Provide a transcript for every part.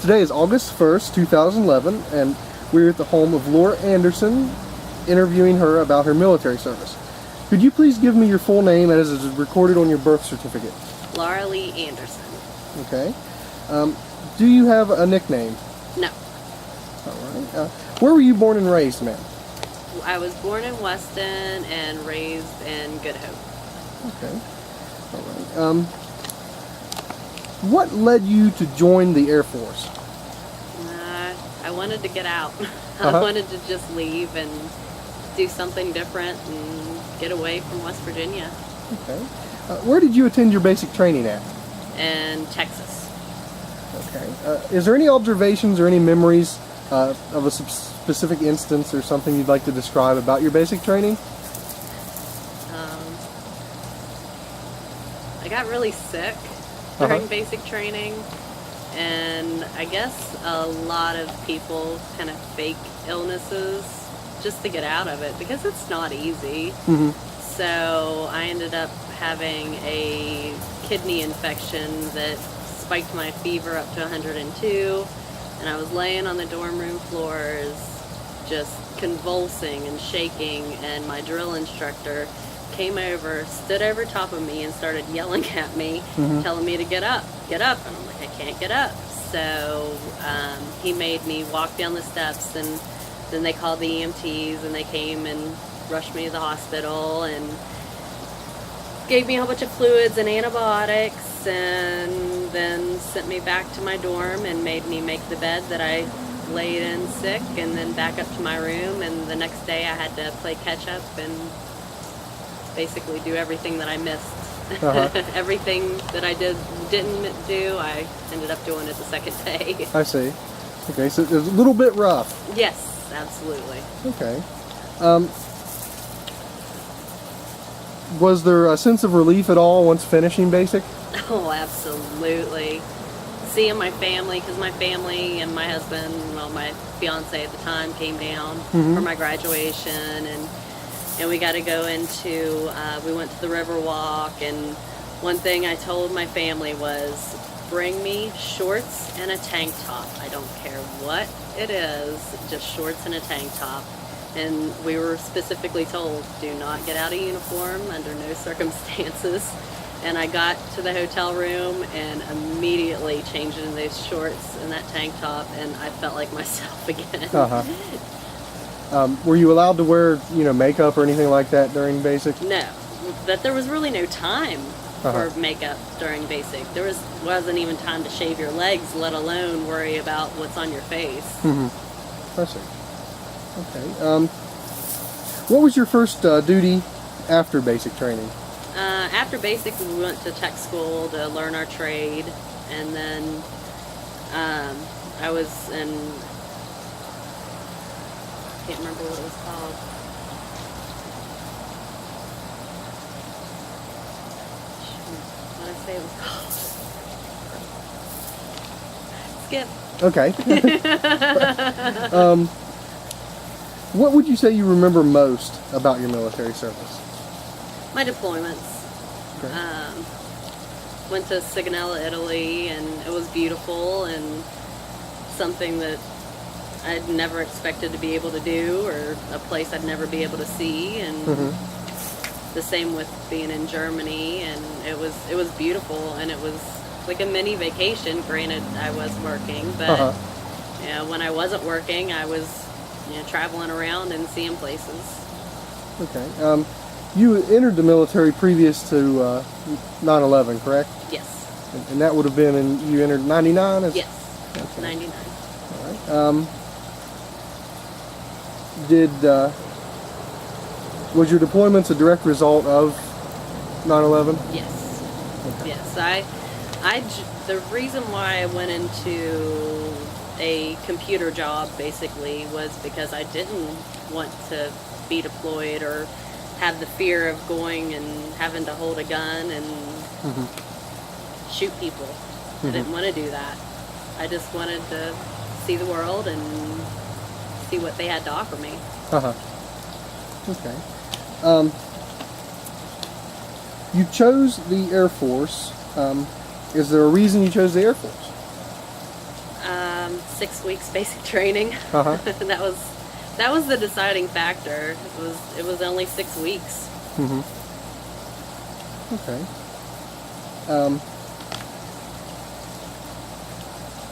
Today is August 1st, 2011, and we're at the home of Laura Anderson, interviewing her about her military service. Could you please give me your full name as is recorded on your birth certificate? Laura Lee Anderson. Okay. Do you have a nickname? No. All right. Where were you born and raised, ma'am? I was born in Weston and raised in Goodhope. Okay. All right. What led you to join the Air Force? I wanted to get out. I wanted to just leave and do something different and get away from West Virginia. Okay. Where did you attend your basic training at? In Texas. Okay. Is there any observations or any memories of a specific instance or something you'd like to describe about your basic training? I got really sick during basic training, and I guess a lot of people kind of fake illnesses just to get out of it because it's not easy. So I ended up having a kidney infection that spiked my fever up to 102, and I was laying on the dorm room floors just convulsing and shaking, and my drill instructor came over, stood over top of me and started yelling at me, telling me to get up, and I'm like, I can't get up. So he made me walk down the steps, and then they called the EMTs, and they came and rushed me to the hospital and gave me a whole bunch of fluids and antibiotics, and then sent me back to my dorm and made me make the bed that I laid in sick, and then back up to my room, and the next day I had to play catch up and basically do everything that I missed. Everything that I didn't do, I ended up doing it the second day. I see. Okay, so it was a little bit rough. Yes, absolutely. Okay. Was there a sense of relief at all once finishing basic? Oh, absolutely. Seeing my family, because my family and my husband, well, my fiance at the time, came down for my graduation, and we got to go into, we went to the Riverwalk, and one thing I told my family was, bring me shorts and a tank top. I don't care what it is, just shorts and a tank top. And we were specifically told, do not get out of uniform under no circumstances. And I got to the hotel room and immediately changed into those shorts and that tank top, and I felt like myself again. Were you allowed to wear, makeup or anything like that during basic? No, but there was really no time for makeup during basic. There wasn't even time to shave your legs, let alone worry about what's on your face. I see. Okay. What was your first duty after basic training? After basic, we went to tech school to learn our trade, and then I was in, I can't remember what it was called. What did I say it was called? Skip. Okay. What would you say you remember most about your military service? My deployments. Okay. Went to Sigonella, Italy, and it was beautiful and something that I'd never expected to be able to do, or a place I'd never be able to see. And the same with being in Germany, and it was beautiful, and it was like a mini vacation. Granted, I was working, but when I wasn't working, I was traveling around and seeing places. Okay. You entered the military previous to 9/11, correct? Yes. And that would have been you entered 99? Yes. Okay. 99. All right. Was your deployments a direct result of 9/11? Yes. Okay. Yes. The reason why I went into a computer job basically was because I didn't want to be deployed or have the fear of going and having to hold a gun and shoot people. I didn't want to do that. I just wanted to see the world and see what they had to offer me. Okay. You chose the Air Force. Is there a reason you chose the Air Force? 6 weeks basic training. Uh-huh. that was the deciding factor. It was only 6 weeks. Mm-hmm. Okay.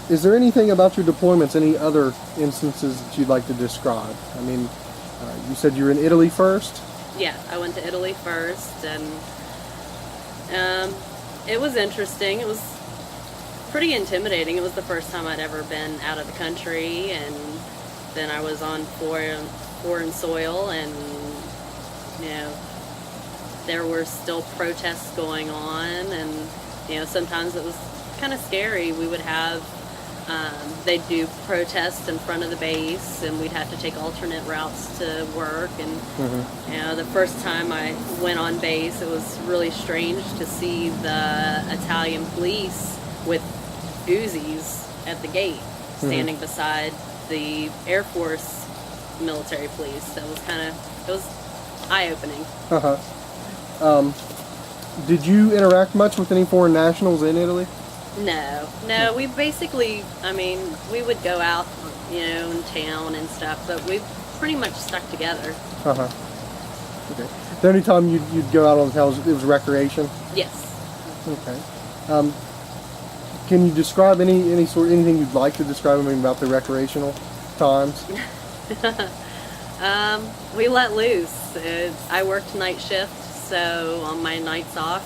Is there anything about your deployments, any other instances that you'd like to describe? I mean, you said you were in Italy first? Yeah, I went to Italy first, and it was interesting. It was pretty intimidating. It was the first time I'd ever been out of the country, and then I was on foreign soil, and there were still protests going on, and sometimes it was kind of scary. We would have they'd do protests in front of the base, and we'd have to take alternate routes to work. And the first time I went on base, it was really strange to see the Italian police with Uzis at the gate, standing beside the Air Force military police. So it was eye-opening. Did you interact much with any foreign nationals in Italy? No, we basically, we would go out, in town and stuff, but we pretty much stuck together. Okay. The only time you'd go out on the town, it was recreation? Yes. Okay. Can you describe anything you'd like to describe about the recreational times? We let loose. I worked night shift, so on my nights off,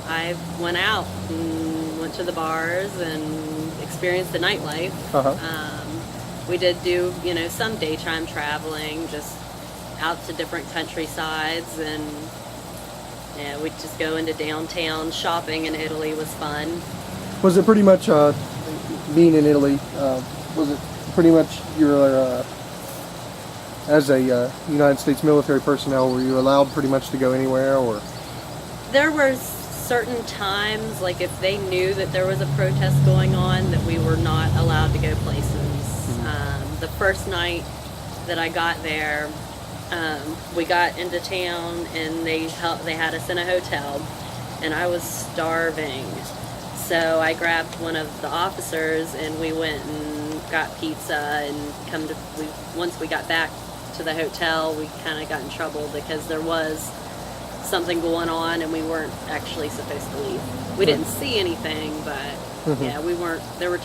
I went out and went to the bars and experienced the nightlife. We did do, some daytime traveling, just out to different countrysides, and we'd just go into downtown. Shopping in Italy was fun. Was it pretty much, being in Italy, was it pretty much your, as a United States military personnel, were you allowed pretty much to go anywhere, or? There were certain times, like if they knew that there was a protest going on, that we were not allowed to go places. The first night that I got there, we got into town, and they had us in a hotel, and I was starving. So I grabbed one of the officers, and we went and got pizza, and once we got back to the hotel, we kind of got in trouble because there was something going on, and we weren't actually supposed to leave. We didn't see anything, but yeah, we weren't. There were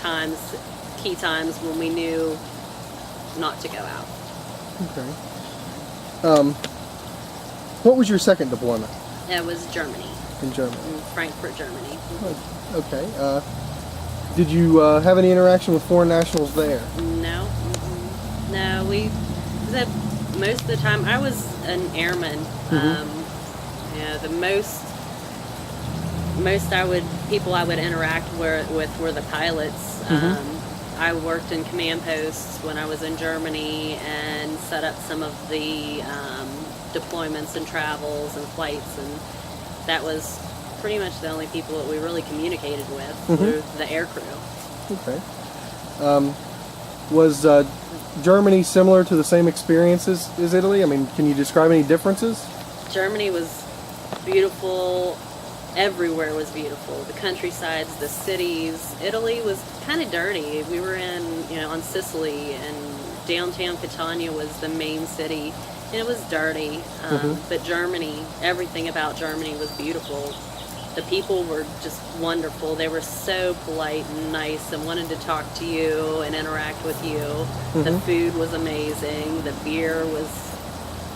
key times when we knew not to go out. Okay. What was your second deployment? It was Germany. In Germany. In Frankfurt, Germany. Okay. Did you have any interaction with foreign nationals there? No. No, most of the time, I was an airman. The most people I would interact with were the pilots. I worked in command posts when I was in Germany and set up some of the deployments and travels and flights, and that was pretty much the only people that we really communicated with were the air crew. Okay. Was Germany similar to the same experiences as Italy? I mean, can you describe any differences? Germany was beautiful. Everywhere was beautiful. The countrysides, the cities. Italy was kind of dirty. We were on Sicily, and downtown Catania was the main city, and it was dirty. But Germany, everything about Germany was beautiful. The people were just wonderful. They were so polite and nice and wanted to talk to you and interact with you. The food was amazing. The beer was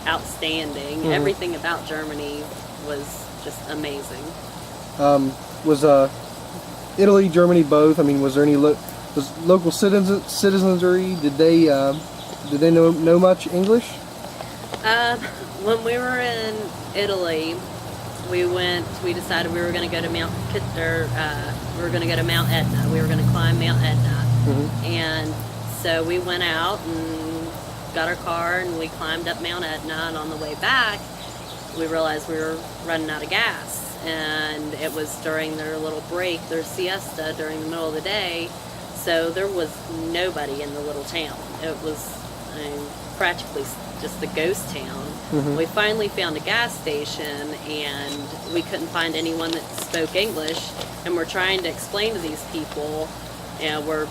outstanding. Everything about Germany was just amazing. Was Italy, Germany both? I mean, was there any was local citizenry? Did they know much English? When we were in Italy, we decided we were going to go to Mount Etna. We were going to climb Mount Etna. And so we went out and got our car, and we climbed up Mount Etna, and on the way back, we realized we were running out of gas. And it was during their little break, their siesta during the middle of the day, so there was nobody in the little town. It was practically just a ghost town. We finally found a gas station, and we couldn't find anyone that spoke English, and we're trying to explain to these people, we're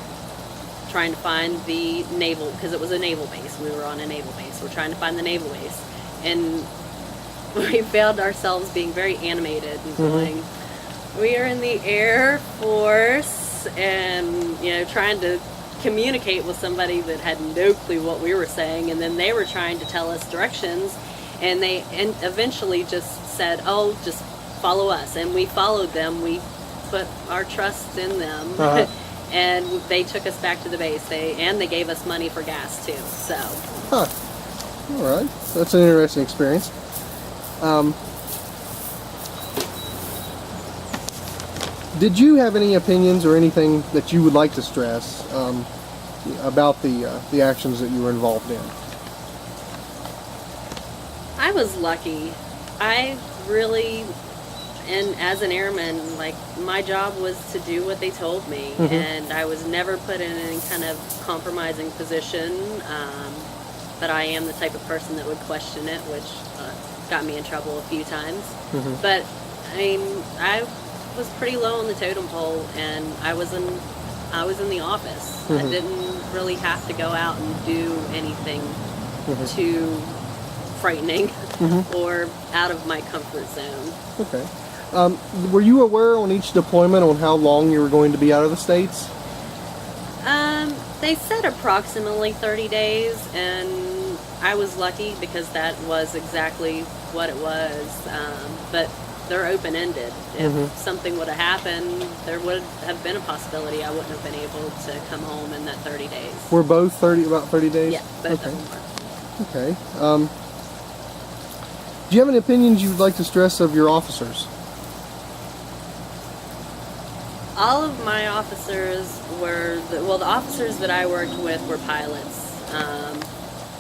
trying to find the naval, because it was a naval base. We were on a naval base. We're trying to find the naval base. And we found ourselves being very animated and going, we are in the Air Force, and, you know, trying to communicate with somebody that had no clue what we were saying, and then they were trying to tell us directions, and they eventually just said, oh, just follow us. And we followed them. We put our trust in them. And they took us back to the base. They gave us money for gas too. So. Huh. All right. That's an interesting experience. Did you have any opinions or anything that you would like to stress about the actions that you were involved in? I was lucky. I really, and as an airman, like, my job was to do what they told me, and I was never put in any kind of compromising position, but I am the type of person that would question it, which got me in trouble a few times. But, I mean, I was pretty low on the totem pole, and I was in the office. I didn't really have to go out and do anything too frightening or out of my comfort zone. Okay. Were you aware on each deployment on how long you were going to be out of the States? They said approximately 30 days, and I was lucky because that was exactly what it was. But they're open-ended. If something would have happened, there would have been a possibility I wouldn't have been able to come home in that 30 days. Were both about 30 days? Yeah, both of them were. Okay. Do you have any opinions you would like to stress of your officers? All of my officers were, the officers that I worked with were pilots.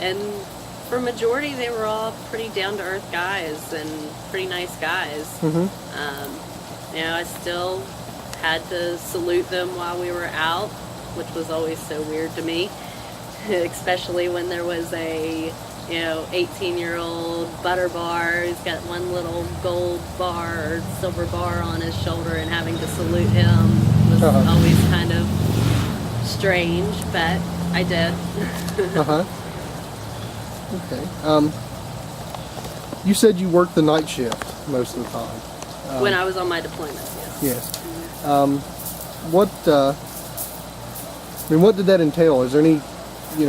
And for majority, they were all pretty down-to-earth guys and pretty nice guys. You know, I still had to salute them while we were out, which was always so weird to me, especially when there was a 18-year-old butter bar who's got one little gold bar or silver bar on his shoulder, and having to salute him was always kind of strange, but I did. Okay. You said you worked the night shift most of the time. When I was on my deployments, yes. Yes. What did that entail? Is there any,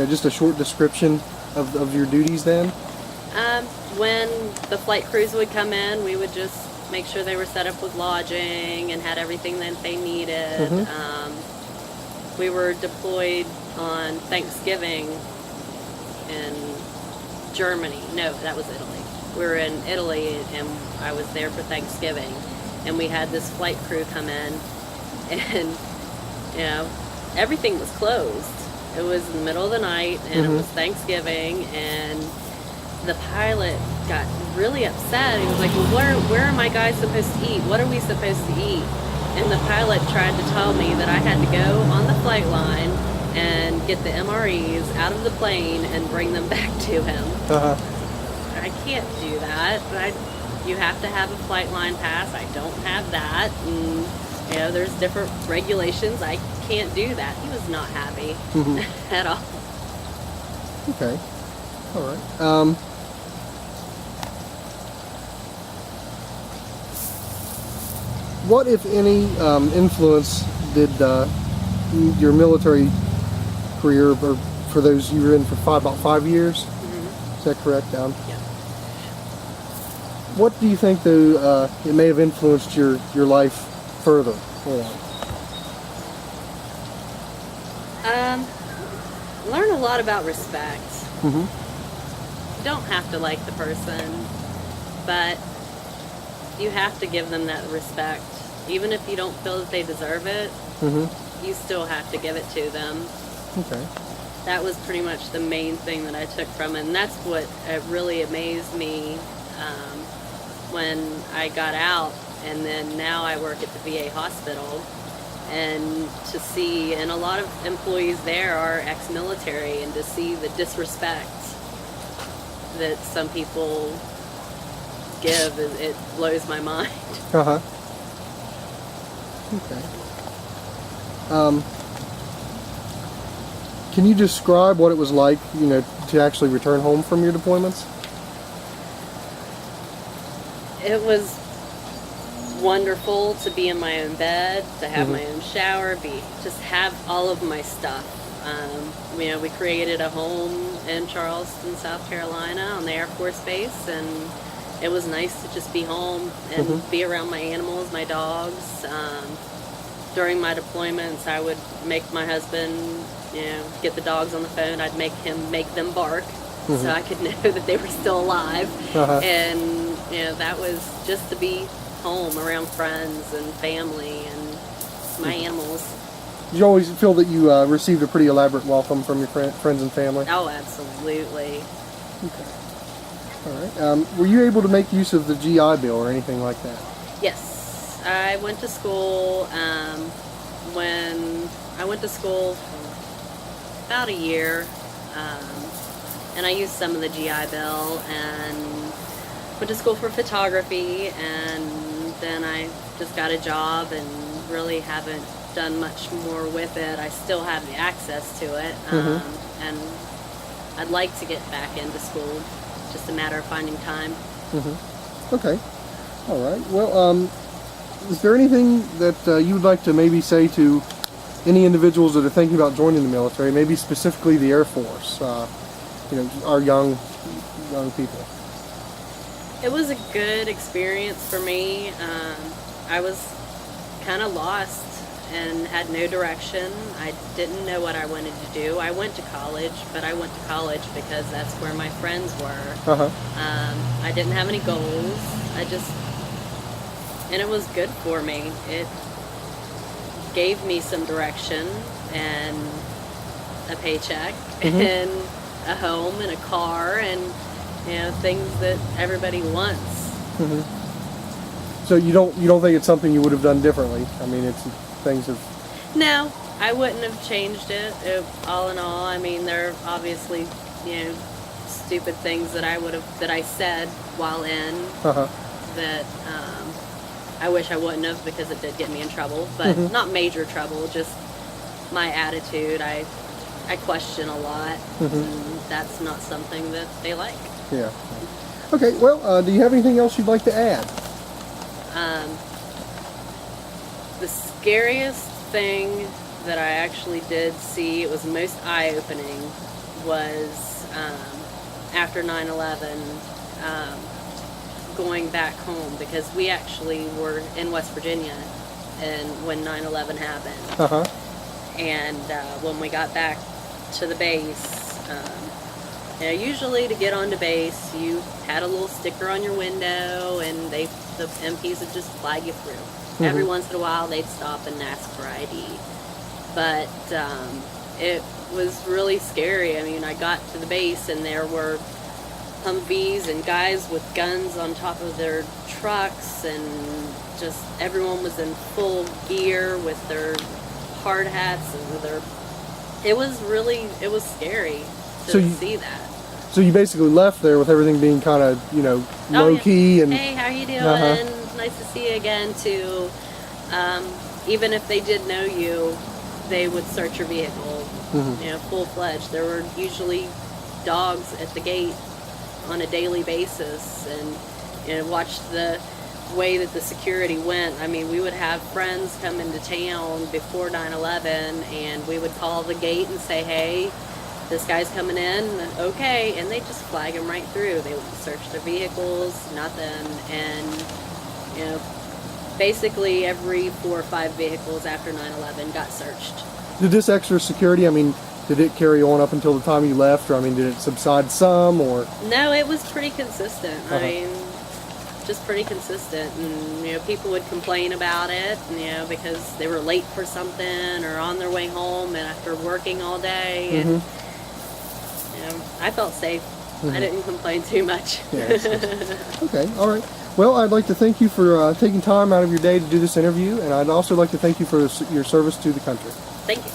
just a short description of your duties then? When the flight crews would come in, we would just make sure they were set up with lodging and had everything that they needed. We were deployed on Thanksgiving in Germany. No, that was Italy. We were in Italy, and I was there for Thanksgiving, and we had this flight crew come in, and everything was closed. It was in the middle of the night, and it was Thanksgiving, and the pilot got really upset. He was like, well, where are my guys supposed to eat? What are we supposed to eat? And the pilot tried to tell me that I had to go on the flight line and get the MREs out of the plane and bring them back to him. I can't do that. You have to have a flight line pass. I don't have that. And, there's different regulations. I can't do that. He was not happy at all. Okay. All right. What, if any, influence did your military career, or for those you were in for about 5 years? Is that correct? Yeah. What do you think, though, it may have influenced your life further on? Learn a lot about respect. You don't have to like the person, but you have to give them that respect. Even if you don't feel that they deserve it, you still have to give it to them. Okay. That was pretty much the main thing that I took from it, and that's what really amazed me when I got out, and then now I work at the VA hospital, and to see, and a lot of employees there are ex-military, and to see the disrespect that some people give, it blows my mind. Okay. Can you describe what it was like, to actually return home from your deployments? It was wonderful to be in my own bed, to have my own shower, just have all of my stuff. We created a home in Charleston, South Carolina on the Air Force Base, and it was nice to just be home and be around my animals, my dogs. During my deployments, I would make my husband, get the dogs on the phone. I'd make him make them bark so I could know that they were still alive. And, that was just to be home around friends and family and my animals. Did you always feel that you received a pretty elaborate welcome from your friends and family? Oh, absolutely. Okay. All right. Were you able to make use of the GI Bill or anything like that? Yes. I went to school when I went to school for about a year, and I used some of the GI Bill and went to school for photography, and then I just got a job and really haven't done much more with it. I still have the access to it, and I'd like to get back into school. Just a matter of finding time. Okay. All right. Well, is there anything that you would like to maybe say to any individuals that are thinking about joining the military, maybe specifically the Air Force, our young people? It was a good experience for me. I was kind of lost and had no direction. I didn't know what I wanted to do. I went to college, but I went to college because that's where my friends were. I didn't have any goals. And it was good for me. It gave me some direction and a paycheck and a home and a car and things that everybody wants. So you don't think it's something you would have done differently? I mean, it's things have... No, I wouldn't have changed it. All in all, I mean, there are obviously, stupid things that I said while in that I wish I wouldn't have, because it did get me in trouble, but not major trouble, just my attitude. I question a lot, and that's not something that they like. Yeah. Okay, well, do you have anything else you'd like to add? The scariest thing that I actually did see, it was most eye-opening, was after 9/11, going back home, because we actually were in West Virginia when 9/11 happened. And when we got back to the base, usually to get onto base, you had a little sticker on your window, and the MPs would just flag you through. Every once in a while, they'd stop and ask for ID. But it was really scary. I mean, I got to the base, and there were Humvees and guys with guns on top of their trucks, and just everyone was in full gear with their hard hats and it was scary to see that. So you basically left there with everything being kind of, low key and... Hey, how you doing? Nice to see you again, too. Even if they did know you, they would search your vehicle, full-fledged. There were usually dogs at the gate on a daily basis, and watch the way that the security went. I mean, we would have friends come into town before 9/11, and we would call the gate and say, hey, this guy's coming in, okay, and they just flag him right through. They wouldn't search their vehicles, nothing, and basically every 4 or 5 vehicles after 9/11 got searched. Did this extra security, did it carry on up until the time you left, or did it subside some, or? No, it was pretty consistent. I mean, just pretty consistent, and people would complain about it, because they were late for something or on their way home and after working all day, and I felt safe. I didn't complain too much. Yes. Okay, all right. Well, I'd like to thank you for taking time out of your day to do this interview, and I'd also like to thank you for your service to the country. Thank you.